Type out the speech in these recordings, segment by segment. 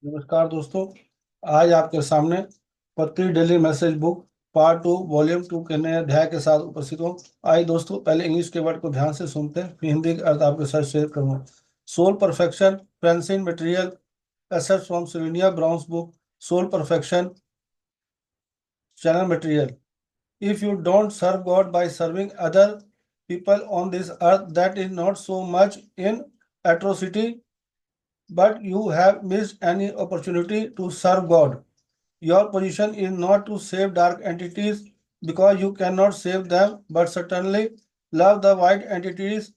नमस्कार दोस्तों। आज आपके सामने पत्री daily message book part 2 volume 2 के नए अध्याय के साथ उपस्थित हूँ। आइए दोस्तों, पहले इंग्लिश के वर्ड को ध्यान से सुनते हैं, फिर हिंदी के अर्थ आपके साथ शेयर करूँगा। Soul perfection, Francine material, assets from Sylvia Browne's book, soul perfection, channel material. If you don't serve God by serving other people on this earth, that is not so much in atrocity, but you have missed any opportunity to serve God. Your position is not to save dark entities because you cannot save them, but certainly love the white entities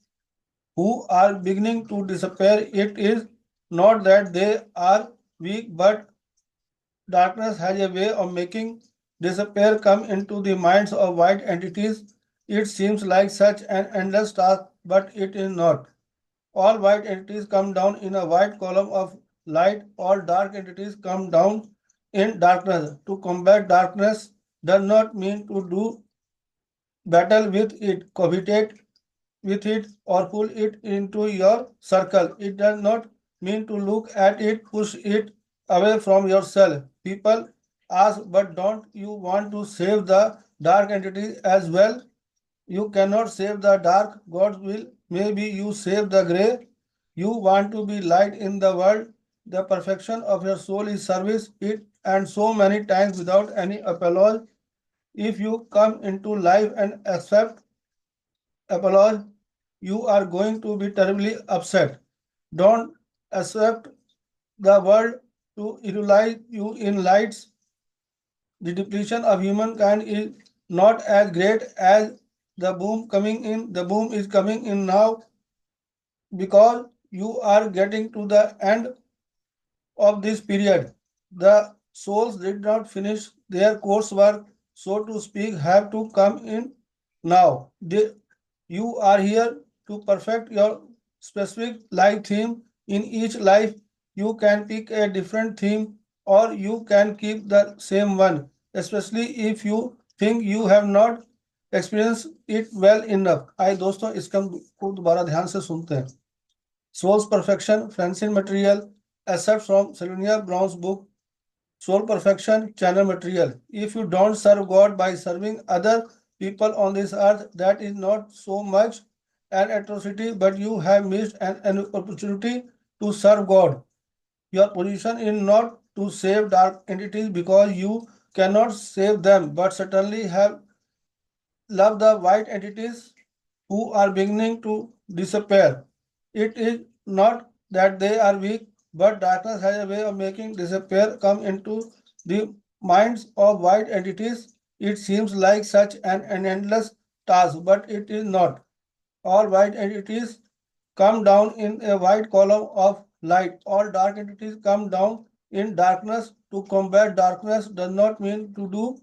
who are beginning to disappear. It is not that they are weak, but darkness has a way of making disappear come into the minds of white entities. It seems like such an endless task, but it is not. All white entities come down in a white column of light. All dark entities come down in darkness. To combat darkness does not mean to do battle with it, cohabitate with it, or pull it into your circle. It does not mean to look at it, push it away from yourself. People ask, but don't you want to save the dark entities as well? You cannot save the dark, God will. Maybe you save the gray. You want to be light in the world. The perfection of your soul is service it, and so many times without any apology. If you come into life and accept apology, you are going to be terribly upset. Don't accept the world to utilize you in lights. The depletion of humankind is not as great as the boom coming in. The boom is coming in now because you are getting to the end of this period. The souls did not finish their coursework, so to speak, have to come in now. You are here to perfect your specific life theme. In each life, you can pick a different theme or you can keep the same one, especially if you think you have not experienced it well enough. आइए दोस्तों, इसका को दोबारा ध्यान से सुनते हैं। Soul's Perfection, Francine Material, except from Sylvania Brown's book, Soul Perfection, Channel Material. If you don't serve God by serving other people on this earth, that is not so much an atrocity, but you have missed an opportunity to serve God. Your position is not to save dark entities because you cannot save them, but certainly have loved the white entities who are beginning to disappear. It is not that they are weak, but darkness has a way of making disappear come into the minds of white entities. It seems like such an endless task, but it is not. All white entities come down in a white column of light. All dark entities come down in darkness. To combat darkness does not mean to do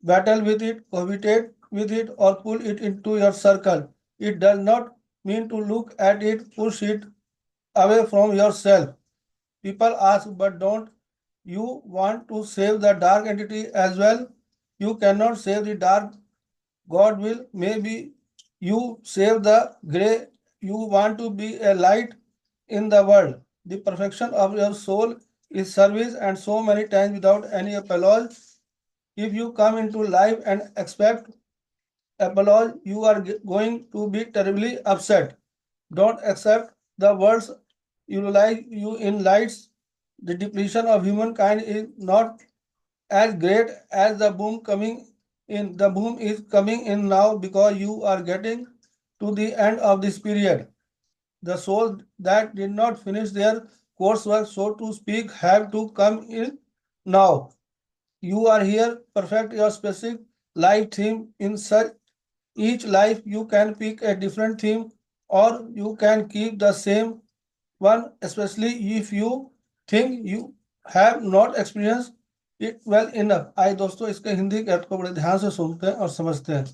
battle with it, cohabitate with it, or pull it into your circle. It does not mean to look at it, push it away from yourself. People ask, but don't you want to save the dark entity as well? You cannot save the dark, God will. Maybe you save the gray. You want to be a light in the world. The perfection of your soul is service, and so many times without any apology. If you come into life and expect apology, you are going to be terribly upset. Don't accept the words utilize you in lights. The depletion of humankind is not as great as the boom coming in. The boom is coming in now because you are getting to the end of this period. The souls that did not finish their coursework, so to speak, have to come in now. You are here, perfect your specific life theme. In such each life, you can pick a different theme or you can keep the same one, especially if you think you have not experienced it well enough. आइए दोस्तों, इसके हिंदी के अर्थ को बड़े ध्यान से सुनते हैं और समझते हैं।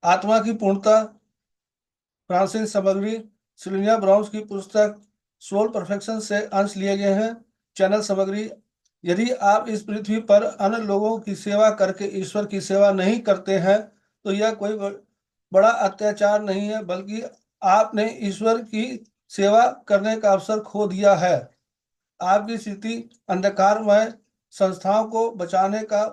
आत्मा की पूर्णता, फ्रांसिस सामग्री, सिल्विया ब्राउन्स की पुस्तक सोल परफेक्शन से अंश लिए गए हैं। चैनल सामग्री, यदि आप इस पृथ्वी पर अन्य लोगों की सेवा करके ईश्वर की सेवा नहीं करते हैं तो यह कोई बड़ा अत्याचार नहीं है, बल्कि आपने ईश्वर की सेवा करने का अवसर खो दिया है। आपकी स्थिति अंधकारमय संस्थाओं को बचाने का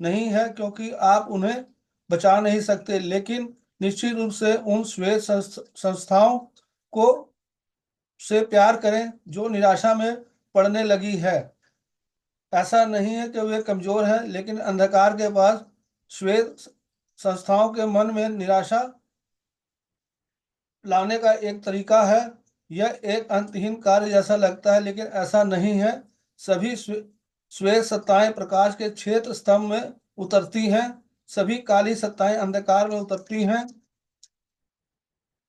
नहीं है, क्योंकि आप उन्हें बचा नहीं सकते, लेकिन निश्चित रूप से उन श्वेत संस्थाओं को से प्यार करें जो निराशा में पड़ने लगी है। ऐसा नहीं है कि वे कमजोर हैं, लेकिन अंधकार के पास श्वेत संस्थाओं के मन में निराशा लाने का एक तरीका है। यह एक अंतहीन कार्य जैसा लगता है, लेकिन ऐसा नहीं है। सभी श्वेत सत्ताएं प्रकाश के क्षेत्र स्तंभ में उतरती हैं, सभी काली सत्ताएं अंधकार में उतरती हैं।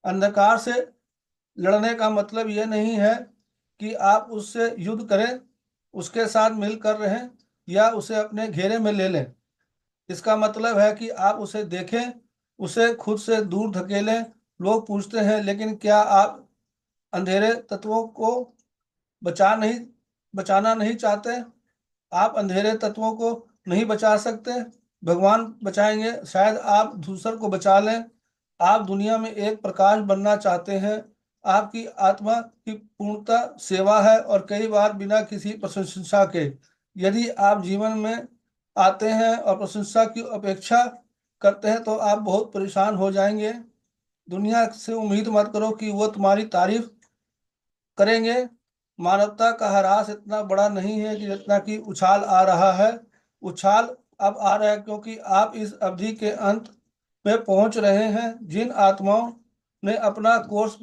अंधकार से लड़ने का मतलब यह नहीं है कि आप उससे युद्ध करें, उसके साथ मिलकर रहें या उसे अपने घेरे में ले लें। इसका मतलब है कि आप उसे देखें, उसे खुद से दूर धकेलें। लोग पूछते हैं, लेकिन क्या आप अंधेरे तत्वों को बचाना नहीं चाहते? आप अंधेरे तत्वों को नहीं बचा सकते, भगवान बचाएंगे। शायद आप दूसर को बचा लें। आप दुनिया में एक प्रकाश बनना चाहते हैं। आपकी आत्मा की पूर्णता सेवा है, और कई बार बिना किसी प्रशंसा के। यदि आप जीवन में आते हैं और प्रशंसा की अपेक्षा करते हैं तो आप बहुत परेशान हो जाएंगे। दुनिया से उम्मीद मत करो कि वो तुम्हारी तारीफ करेंगे। मानवता का ह्रास इतना बड़ा नहीं है कि जितना कि उछाल आ रहा है। उछाल अब आ रहा है क्योंकि आप इस अवधि के अंत में पहुंच रहे हैं। जिन आत्माओं ने अपना कोर्स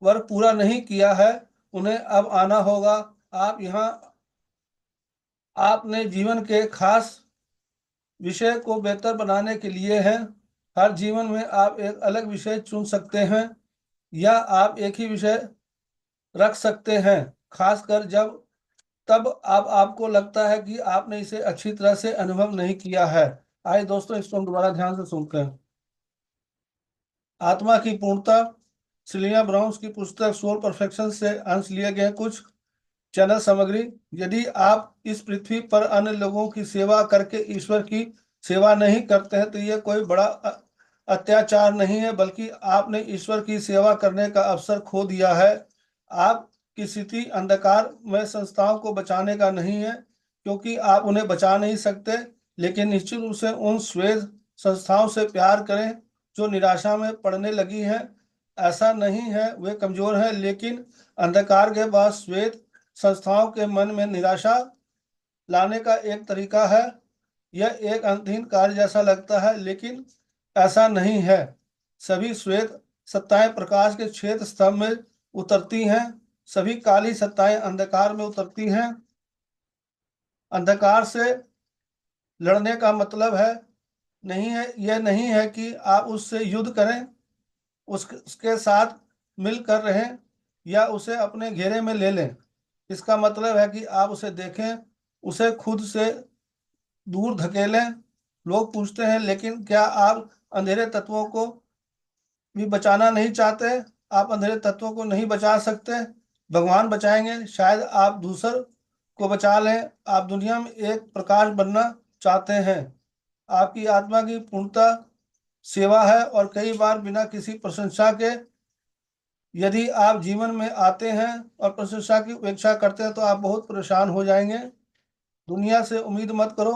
वर्क पूरा नहीं किया है, उन्हें अब आना होगा। आप यहाँ आपने जीवन के खास विषय को बेहतर बनाने के लिए हैं। हर जीवन में आप एक अलग विषय चुन सकते हैं, या आप एक ही विषय रख सकते हैं, खासकर जब तब आप आपको लगता है कि आपने इसे अच्छी तरह से अनुभव नहीं किया है। आइए दोस्तों, इसको हम दोबारा ध्यान से सुनते हैं। आत्मा की पूर्णता, सिलिया ब्राउन्स की पुस्तक सोल परफेक्शन से अंश लिए गए कुछ चैनल सामग्री। यदि आप इस पृथ्वी पर अन्य लोगों की सेवा करके ईश्वर की सेवा नहीं करते हैं तो यह कोई बड़ा अत्याचार नहीं है, बल्कि आपने ईश्वर की सेवा करने का अवसर खो दिया है। आपकी स्थिति अंधकार में संस्थाओं को बचाने का नहीं है, क्योंकि आप उन्हें बचा नहीं सकते, लेकिन निश्चित रूप से उन श्वेत संस्थाओं से प्यार करें जो निराशा में पड़ने लगी हैं। ऐसा नहीं है वे कमजोर हैं, लेकिन अंधकार के बाद श्वेत संस्थाओं के मन में निराशा लाने का एक तरीका है। यह एक अंतहीन कार्य जैसा लगता है, लेकिन ऐसा नहीं है। सभी श्वेत सत्ताएं प्रकाश के श्वेत स्तंभ में उतरती हैं, सभी काली सत्ताएं अंधकार में उतरती हैं। अंधकार से लड़ने का मतलब है नहीं है यह नहीं है कि आप उससे युद्ध करें, उसके साथ मिलकर रहें या उसे अपने घेरे में ले लें। इसका मतलब है कि आप उसे देखें, उसे खुद से दूर धकेलें। लोग पूछते हैं, लेकिन क्या आप अंधेरे तत्वों को भी बचाना नहीं चाहते? आप अंधेरे तत्वों को नहीं बचा सकते, भगवान बचाएंगे। शायद आप दूसर को बचा लें। आप दुनिया में एक प्रकाश बनना चाहते हैं। आपकी आत्मा की पूर्णता सेवा है, और कई बार बिना किसी प्रशंसा के। यदि आप जीवन में आते हैं और प्रशंसा की उपेक्षा करते हैं तो आप बहुत परेशान हो जाएंगे। दुनिया से उम्मीद मत करो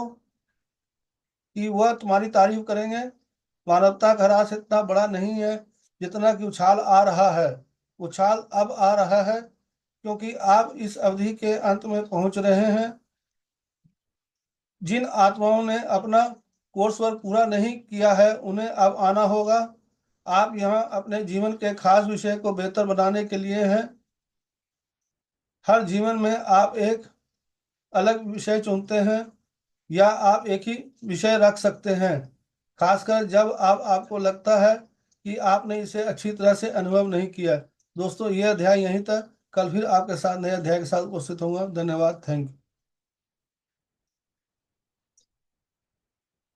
कि वह तुम्हारी तारीफ करेंगे। मानवता का ह्रास इतना बड़ा नहीं है जितना कि उछाल आ रहा है। उछाल अब आ रहा है क्योंकि आप इस अवधि के अंत में पहुंच रहे हैं। जिन आत्माओं ने अपना कोर्स वर्क पूरा नहीं किया है, उन्हें अब आना होगा। आप यहाँ अपने जीवन के खास विषय को बेहतर बनाने के लिए हैं। हर जीवन में आप एक अलग विषय चुनते हैं, या आप एक ही विषय रख सकते हैं, खासकर जब आपको लगता है कि आपने इसे अच्छी तरह से अनुभव नहीं किया। दोस्तों, यह अध्याय यहीं तक। कल फिर आपके साथ नए अध्याय के साथ उपस्थित होऊंगा। धन्यवाद। Thank you.